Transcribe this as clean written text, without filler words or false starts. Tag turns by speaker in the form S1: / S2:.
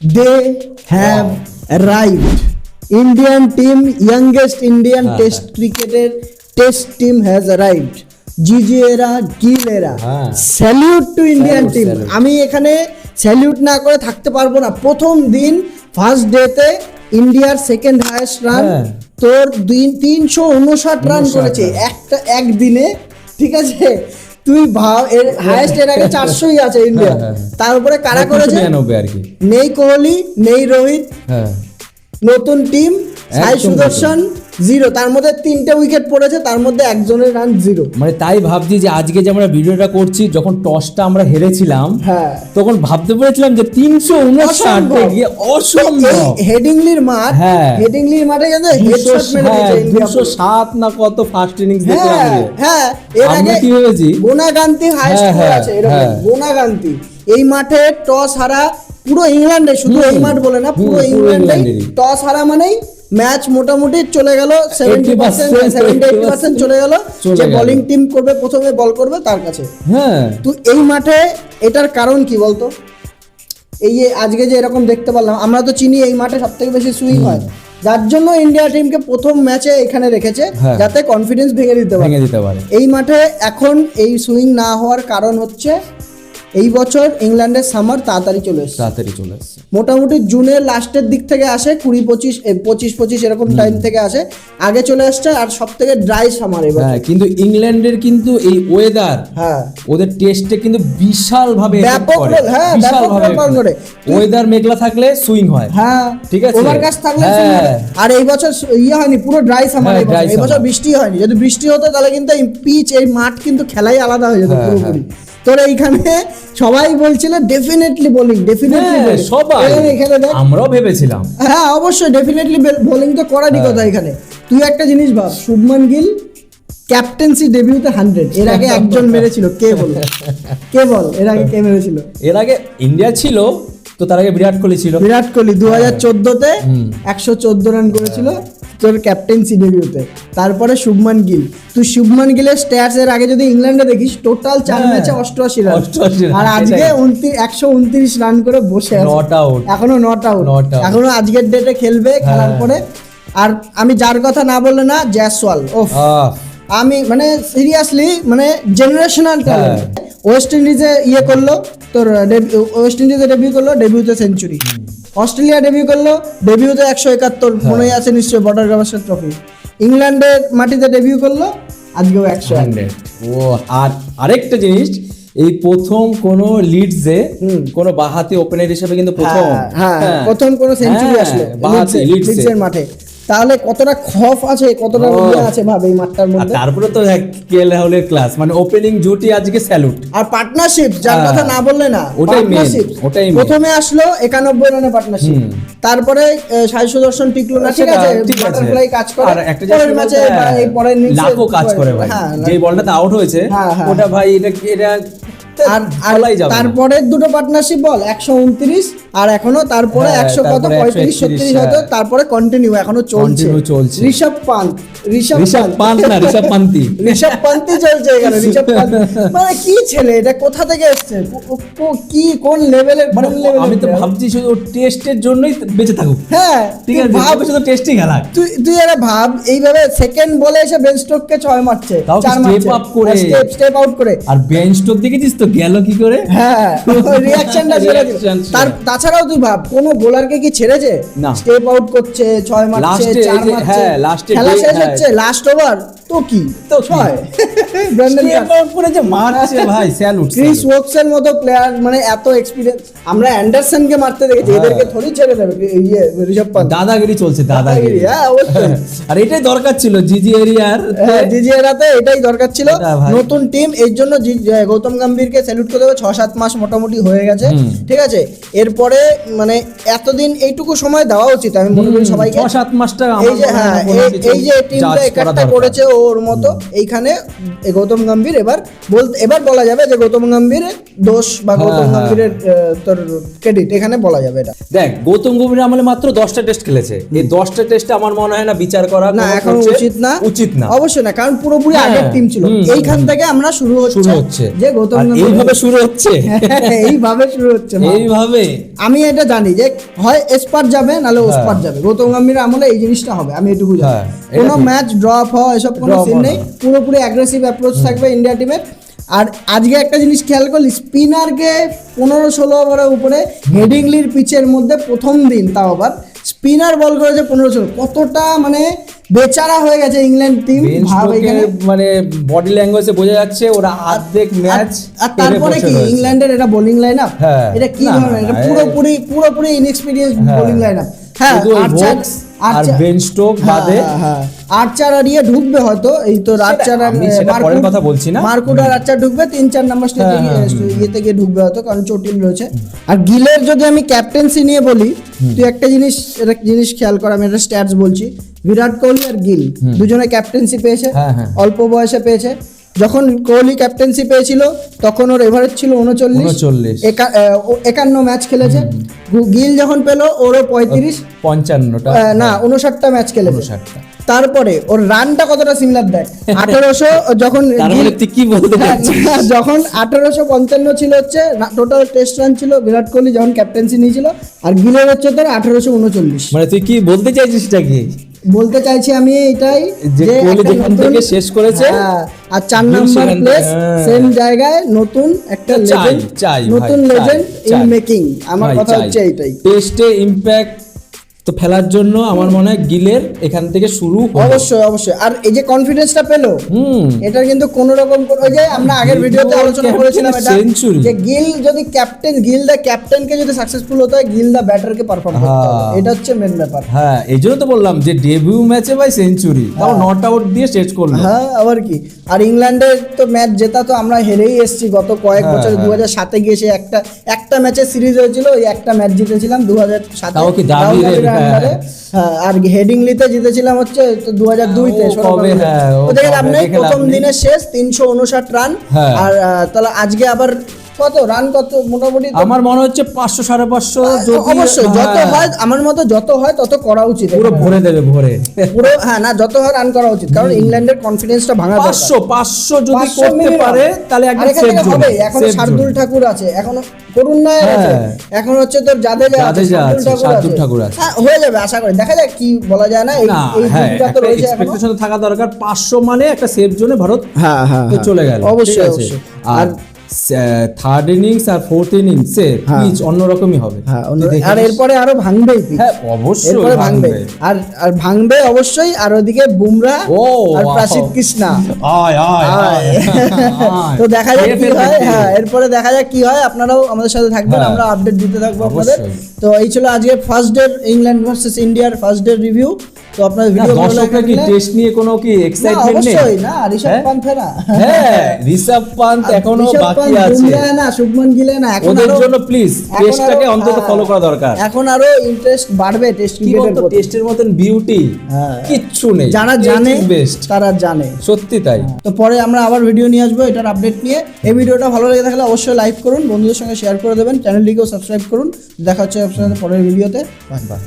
S1: they have arrived. Indian team, youngest Indian test cricketer test team has arrived. জিজি এরা, গিল এরা, salute two Indian team. আমি এখানে salute না করে থাকতে পারবো না। প্রথম দিন ফার্স্ট ডেতে ইন্ডিয়ার সেকেন্ড হাইয়েস্ট রান, তোর 359 রান করেছে একদিনে, ঠিক আছে? তুই ভাব, এর হাইয়েস্ট এর আগে 400ই আছে ইন্ডিয়া। তার উপরে কারা করেছে? নেই কোহলি, নেই রোহিত, নতুন টিম, সাই সুদর্শন 0, তার মধ্যে 3টে উইকেট পড়েছে, তার মধ্যে একজনের রান 0।
S2: মানে তাই ভাবছি যে আজকে যে আমরা ভিডিওটা করছি, যখন টসটা আমরা হেরেছিলাম তখন ভাবতে পেরেছিলাম যে 359 গিয়ে অসম্ভব।
S1: হেডিংলির মাঠ, হেডিংলির মাঠে কিন্তু হেডশট মেরে দিয়েছে ইন্ডিয়া
S2: 207 না কত ফার্স্ট ইনিংস দেখলাম।
S1: এর আগে
S2: কি ভেবেছি
S1: গোনাগান্তি হাইয়েস্ট স্কোর আছে এরকম, গোনাগান্তি। এই মাঠে টস হারা পুরো ইংল্যান্ডে, শুধু এই মাঠ বলে না, পুরো ইংল্যান্ডে টস হারা মানেই ম্যাচ মোটামুটি চলে গেল 70% চলে গেল। যে বোলিং টিম করবে, প্রথমে বল করবে তার কাছে। তো এই মাঠে এটার কারণ কি বলতো? এই যে আজকে যে এরকম দেখতে পারলাম, আমরা তো চিনি এই মাঠে সবথেকে বেশি সুইং হয়, যার জন্য ইন্ডিয়া টিমকে প্রথম ম্যাচে এখানে রেখেছে, যাতে কনফিডেন্স ভেঙে দিতে পারে। এই মাঠে এখন এই সুইং না হওয়ার কারণ হচ্ছে এই বছর ইংল্যান্ডের সামার তাড়াতাড়ি চলে এসেছে। মোটামুটি জুনের লাস্টের দিক থেকে আসে, 20-25 এরকম টাইম থেকে আসে, আগে চলে আসছে। আর সব থেকে ড্রাই সামার এবার।
S2: কিন্তু ইংল্যান্ডের কিন্তু এই ওয়েদার ওদের টেস্টে কিন্তু বিশাল ভাবে
S1: ব্যাপক করে।
S2: ওয়েদার মেঘলা থাকলে সুইং হয়, ঠিক আছে,
S1: ওভারকাস্ট থাকলে সুইং হয়। আর এই বছর হয়নি, পুরো ড্রাই সামার। এই বছর বৃষ্টি হয়নি। যদি বৃষ্টি হতো তাহলে কিন্তু এই পিচ, এই মাঠ কিন্তু খেলাই আলাদা হয়ে যেত পুরোপুরি। তোর এইখানে সবাই বলছিল ডেফিনেটলি বোলিং,
S2: সবাই, এখানে আমরাও ভেবেছিলাম
S1: অবশ্যই ডেফিনেটলি বোলিং তো করারই কথা। এখানে তুই একটা জিনিস ভাব, শুভমান গিল ক্যাপ্টেন্সি ডেবিউতে 100, এর আগে একজন মেরেছিল, কে বল এর আগে কে মেরেছিল?
S2: এর আগে ইন্ডিয়া ছিল তো, তার আগে বিরাট কোহলি
S1: 2014-তে 114 রান করেছিল তোর ক্যাপ্টেন্সি ডেবিউতে। তারপরে শুভমান গিল, তুই শুভমান গিলের স্ট্যাটস এর আগে যদি ইংল্যান্ডে দেখিস, টোটাল 4 ম্যাচে 88 রান, আর আজকে 129 রান করে বসে আছে, এখনো নট আউট, এখনো আজকের ডেটে খেলবে, খেলার পরে। আর আমি যার কথা না বললে না, জয়সওয়াল, আমি মানে সিরিয়াসলি মানে জেনারেশনাল ট্যালেন্ট। ওয়েস্ট ইন্ডিজে করলো তোর, ওয়েস্ট ইন্ডিজে ডেবিউ করলো, ডেবিউতে সেঞ্চুরি। অস্ট্রেলিয়া ডেবিউ করলো, ডেবিউতে 171, মনে আছে নিশ্চয়ই, বর্ডার গাভাস্কর ট্রফি। ইংল্যান্ডের মাটিতে ডেবিউ করলো, আজকেও 100।
S2: আর আরেকটা জিনিস, এই প্রথম কোন লিডসে কোন বাঁহাতি ওপেনার হিসেবে কিন্তু
S1: প্রথম কোন সেঞ্চুরি আসলো লিডসের মাঠে। তাহলে কতটা খফ আছে, কতটা আছে ভাবে এই মাঠটার মধ্যে।
S2: তারপরে তো কেএল রাহুলের ক্লাস, মানে ওপেনিং জুটি আজকে স্যালুট।
S1: আর পার্টনারশিপ, যার কথা না বললে না, ওটাই প্রথমে আসলো 91 রানে পার্টনারশিপ, তারপরে সাই সুদর্শন টিকলো না, ঠিক আছে, বাটারফ্লাই কাজ করে,
S2: আর একটা পরের ম্যাচে এই পরের ইনিংসে লাখো কাজ করে ভাই, যে বলটাতে আউট হয়েছে ওটা ভাই, এটা
S1: আর তারপরে দুটো পার্টনারশিপ বল 129, আর এখনো তারপরে 100 কত 35-36 হতো, তারপরে কন্টিনিউ এখনো চলছে। ঋষভ পান্তি চলছে এখানে। ঋষভ পান্তি মানে কি ছেলে, এটা কোথা থেকে এসেছে, কি কোন লেভেলের?
S2: আমি তো ভাবছি শুধু টেস্টের জন্যই বেঁচে থাকুক।
S1: ঠিক আছে, ভাব শুধু
S2: টেস্টই খেলা।
S1: তুই এরা ভাব, এইভাবে সেকেন্ড বলে এসে বেন স্টোককে 6 মারছে, 4 মারছে, স্টেপ আউট করে।
S2: আর বেন স্টোক দেখেছিস তো গেল কি করে?
S1: রিঅ্যাকশনটা ছেড়ে দিল। তাছাড়াও তুই ভাব, কোন বোলারকে কি ছেড়েছে? স্টেপ আউট করছে, 6 মারছে, 4 মারছে, খেলা শেষ হচ্ছে, লাস্ট ওভার তো কি তো 6
S2: স্টেপ আউট করে যে মারছে ভাই, স্যালুট।
S1: ক্রিস ওকসের মতো প্লেয়ার, মানে এত এক্সপেরিয়েন্স। আমরা অ্যান্ডারসনকে মারতে দেখেছি, এদেরকে থোড়ি ছেড়ে দেবে ঋষভ পান্ত।
S2: দাদাগিরি চলছে, দাদাগিরি।
S1: অবশ্যই।
S2: আর এটাই দরকার ছিল জিজি
S1: এরিয়াতে, এটাই দরকার ছিল। নতুন টিম, এর জন্য গৌতম গম্ভীরকে স্যালুট করতে হবে। 6-7 মাস মোটামুটি হয়ে গেছে, ঠিক আছে। এরপরে মানে এতদিন এইটুকু সময় দেওয়া উচিত, আমি মনে করি সবাইকে।
S2: 6-7 মাসটা
S1: এই যে টিমটা একটা করেছে ওর মতো, এইখানে গৌতম গম্ভীর এবার বলা যাবে যে গৌতম গম্ভীরের দোষ বা গৌতম গম্ভীরের তোর ক্রেডিট এখানে বলা যাবে। এটা
S2: দেখ, গৌতম গম্ভীর আমলে মাত্র 10টা টেস্ট খেলেছে। এই 10টা টেস্টে আমার মনে হয় না বিচার করা
S1: না এখন উচিত না, অবশ্যই না, কারণ পুরোপুরি আগের টিম ছিল। এইখান থেকে আমরা শুরু হচ্ছে যে গৌতম
S2: এইভাবে শুরু হচ্ছে,
S1: এইভাবে শুরু হচ্ছে ভাব।
S2: এইভাবে
S1: আমি এটা জানি যে হয় এসপার যাবে নাহলে ওসপার যাবে, গৌতম গম্ভীর আমলে এই জিনিসটা হবে, আমি এটুকু জানি।
S2: হ্যাঁ, এটা
S1: কোনো
S2: ঠিক।
S1: ম্যাচ ড্রপ হওয়া এসব কোনো
S2: Drop
S1: সিন
S2: হওয়া
S1: নেই,
S2: না।
S1: পুরোপুরি অ্যাগ্রেসিভ অ্যাপ্রোচ থাকবে ইন্ডিয়া টিমের। আর আজকে একটা জিনিস খেয়াল করলি, স্পিনারকে 15-16 ওভারের উপরে হেডিংলির পিচের মধ্যে প্রথম দিন, তাও আবার স্পিনার বল করেছে 15-16, কতটা মানে বেচারা হয়ে গেছে ইংল্যান্ড টিম
S2: বেন
S1: ভাব
S2: স্টোকের
S1: এখানে।
S2: মানে বডি ল্যাঙ্গুয়েজে বোঝা যাচ্ছে ওরা অর্ধেক ম্যাচ
S1: আর তারপরে কি ইংল্যান্ডের এটা বোলিং লাইন আপ,
S2: হ্যাঁ।
S1: এটা কি
S2: না,
S1: ধরনের, এটা
S2: না,
S1: পুরোপুরি ইনএক্সপিরিয়েন্স বোলিং লাইন আপ। হ্যাঁ, আর্চার
S2: আর বেন স্টোক বাদে
S1: আর্চার আর ইয়ে ঢুকবে হয়তো, এই তো আর্চার আর
S2: আমি সেটা পরের কথা বলছি না।
S1: মার্কুট আর আর্চার ঢুকবে 3-4 নাম্বার স্টেজে ইয়েতে গিয়ে ঢুকবে হয়তো, কারণ চটিল রয়েছে। আর গিলের যদি আমি ক্যাপ্টেন্সি নিয়ে বলি, তুই একটা জিনিস খেয়াল কর, আমি একটা স্ট্যাটস বলছি। বিরাট কোহলি আর গিল দুজনে ক্যাপ্টেন্সি পেয়েছে,
S2: হ্যাঁ, হ্যাঁ।
S1: অল্প বয়সে পেয়েছে। যখন কোহলি ক্যাপ্টেন্সি পেয়েছিল তখন ওর এভারেজ ছিল 39, 51 ম্যাচ খেলেছে। গিল যখন পেলো ওরও
S2: 55টা
S1: না 59টা ম্যাচ খেলেছে।
S2: 59টা।
S1: তারপরে ওর রানটা কতটা সিমিলার দেখ, 1800 যখন
S2: তার মানে তুই কি বলতে চাচ্ছিস?
S1: যখন 1855 ছিল হচ্ছে টোটাল টেস্ট রান ছিল বিরাট কোহলি যখন ক্যাপ্টেন্সি নিয়েছিল, আর গিলের হচ্ছে তোর 1839।
S2: মানে তুই কি বলতে চাইছিস এটা কি?
S1: বলতে চাইছি আমি এটাই
S2: যে কোহলি
S1: একটা
S2: যেখান
S1: নতুন-
S2: থেকে শেষ করেছে,
S1: হ্যাঁ, আর 4
S2: গিল
S1: নাম্বার
S2: সেখান থেকে-
S1: প্লেস
S2: হ্যাঁ।
S1: সেম জায়গায় নতুন একটা
S2: চাই,
S1: লেজেন্ড,
S2: চাই ভাই,
S1: নতুন
S2: চাই,
S1: লেজেন্ড ইন
S2: চাই।
S1: মেকিং। আমার
S2: ভাই,
S1: কথা
S2: চাই।
S1: হচ্ছে এইটাই।
S2: টেস্টে ইমপ্যাক্ট তো ফেলার জন্য আমার মনে হয় গিলের এখান থেকে শুরু হলো।
S1: অবশ্যই। আর এই যে কনফিডেন্সটা পেলো, এটা কিন্তু কোন রকম ওই যে আমরা আগের ভিডিওতে আলোচনা করেছিলাম এটা,
S2: সেঞ্চুরি।
S1: যে গিল যদি ক্যাপ্টেনকে যদি সাকসেসফুল হতে হয়, গিল দা ব্যাটারকে পারফর্ম করতে হবে,
S2: হ্যাঁ।
S1: এটা হচ্ছে মেন ব্যাপার।
S2: হ্যাঁ, এই জন্য তো বললাম যে ডেবিউ ম্যাচে ভাই সেঞ্চুরি, তাও নট আউট দিয়ে শেষ করলো।
S1: হ্যাঁ, আবার কি। আর ইংল্যান্ডের তো ম্যাচ জেতা তো আমরা হেরেই এসেছি গত কয়েক
S2: হ্যাঁ,
S1: বছর। 2007-এ গিয়ে সে একটা ম্যাচের সিরিজ হয়েছিল, ওই একটা ম্যাচ জিতেছিলাম 2007-এ,
S2: তাও কি দ্রাবিড়ের, হ্যাঁ।
S1: হ্যাঁ, আর হেডিংলিতে জিতেছিলাম হচ্ছে 2002-তে।
S2: কবে, হ্যাঁ, ও
S1: দেখে
S2: কবে,
S1: লাভ নেই,
S2: দেখে লাভ
S1: প্রথম
S2: নেই।
S1: দিনের শেষ 359 রান।
S2: হ্যাঁ।
S1: আর তাহলে আজকে আবার কত রান, কত মোটামুটি তো-
S2: আমার মনে হচ্ছে 500 550 যদি
S1: অবশ্যই যত
S2: হ্যাঁ,
S1: হয়, আমার মতো যত হয় তত করা উচিত,
S2: পুরো ভরে দেবে ভরে।
S1: পুরো হ্যাঁ না, যত হয় রান করা উচিত, কারণ ইংল্যান্ডের কনফিডেন্সটা ভাঙা দরকার।
S2: 500 যদি
S1: 500
S2: করতে
S1: minimum।
S2: পারে তাহলে
S1: আর
S2: একদম
S1: এখান
S2: সেফ
S1: থেকে
S2: জোন,
S1: হবে। এখনো
S2: সেফ
S1: শার্দুল
S2: জোন।
S1: ঠাকুর আছে, এখনো করুণ নায়ার আছে,
S2: হ্যাঁ।
S1: এখন হচ্ছে তোর জাদেজা আছে,
S2: শার্দুল ঠাকুর আছে।
S1: হ্যাঁ, হয়ে যাবে আশা করি, দেখা যাক, কি বলা যায় না।
S2: না,
S1: এই
S2: হ্যাঁ,
S1: দিকটা তো
S2: একটা
S1: রয়েছে এখনো।
S2: এক্সপেকটেশন থাকা দরকার। 500 মানে একটা সেফ জোনে ভারত
S1: হ্যাঁ
S2: তো চলে গেল,
S1: অবশ্যই
S2: ঠিক আছে?
S1: অবশ্যই।
S2: আর থার্ড ইনিংস আর ফোর্থ ইনিংসে পিচ অন্যরকমই হবে।
S1: হ্যাঁ,
S2: তুই দেখে
S1: আর
S2: নিস।
S1: এরপরে আরো ভাঙবেই pitch।
S2: হ্যাঁ, অবশ্যই
S1: এরপরে ভাঙবে,
S2: ভাঙবে।
S1: আর ভাঙবে অবশ্যই। আর ওদিকে বুমরা
S2: ও,
S1: আর
S2: wow.
S1: প্রাসিদ কৃষ্ণা।
S2: আয় আয় আয়
S1: তো দেখা যাক কি হয়।
S2: AFL
S1: হ্যাঁ, এরপরে দেখা যাক কি হয়। আপনারাও আমাদের সাথে থাকবেন,
S2: হ্যাঁ।
S1: আমরা আপডেট দিতে থাকবো আপনাদের।
S2: অবশ্যই।
S1: তো এই ছিল আজকে ফার্স্ট ডে ইংল্যান্ড ভার্সেস ইন্ডিয়ার ফার্স্ট ডে রিভিউ। তো আপনাদের
S2: না,
S1: ভিডিও ভালো
S2: দর্শকরা কি
S1: লাগলে
S2: টেস্ট নিয়ে কোনো কি
S1: না,
S2: এক্সাইটমেন্ট নেই?
S1: অবশ্যই না, ঋষভ
S2: হ্যাঁ?
S1: পান্থ না,
S2: হ্যাঁ, ঋষভ পান্থ এখনো
S1: ঋষভ
S2: বাকি
S1: পান্থ,
S2: আছে।
S1: বুমরা না, শুভমন গিলে না, এখন
S2: ওদের
S1: আরো-
S2: জন্য প্লিজ
S1: এখন
S2: টেস্টটাকে
S1: আরো-
S2: অন্তত
S1: হ্যাঁ,
S2: ফলো করা দরকার।
S1: এখন আরো ইন্টারেস্ট বাড়বে টেস্ট
S2: কি
S1: ক্রিকেটের
S2: বলতো,
S1: প্রতি।
S2: টেস্টের মতন বিউটি
S1: হ্যাঁ।
S2: কিচ্ছু নেই।
S1: যারা জানে
S2: বেস্ট,
S1: তারা জানে।
S2: সত্যি তাই।
S1: তো পরে আমরা আবার ভিডিও নিয়ে আসবো এটার আপডেট নিয়ে। এই ভিডিওটা ভালো লেগে থাকলে অবশ্যই লাইক করুন, বন্ধুদের সঙ্গে শেয়ার করে দেবেন, চ্যানেলটিকেও সাবস্ক্রাইব করুন। দেখা হচ্ছে আপনাদের পরের ভিডিওতে।
S2: বাই।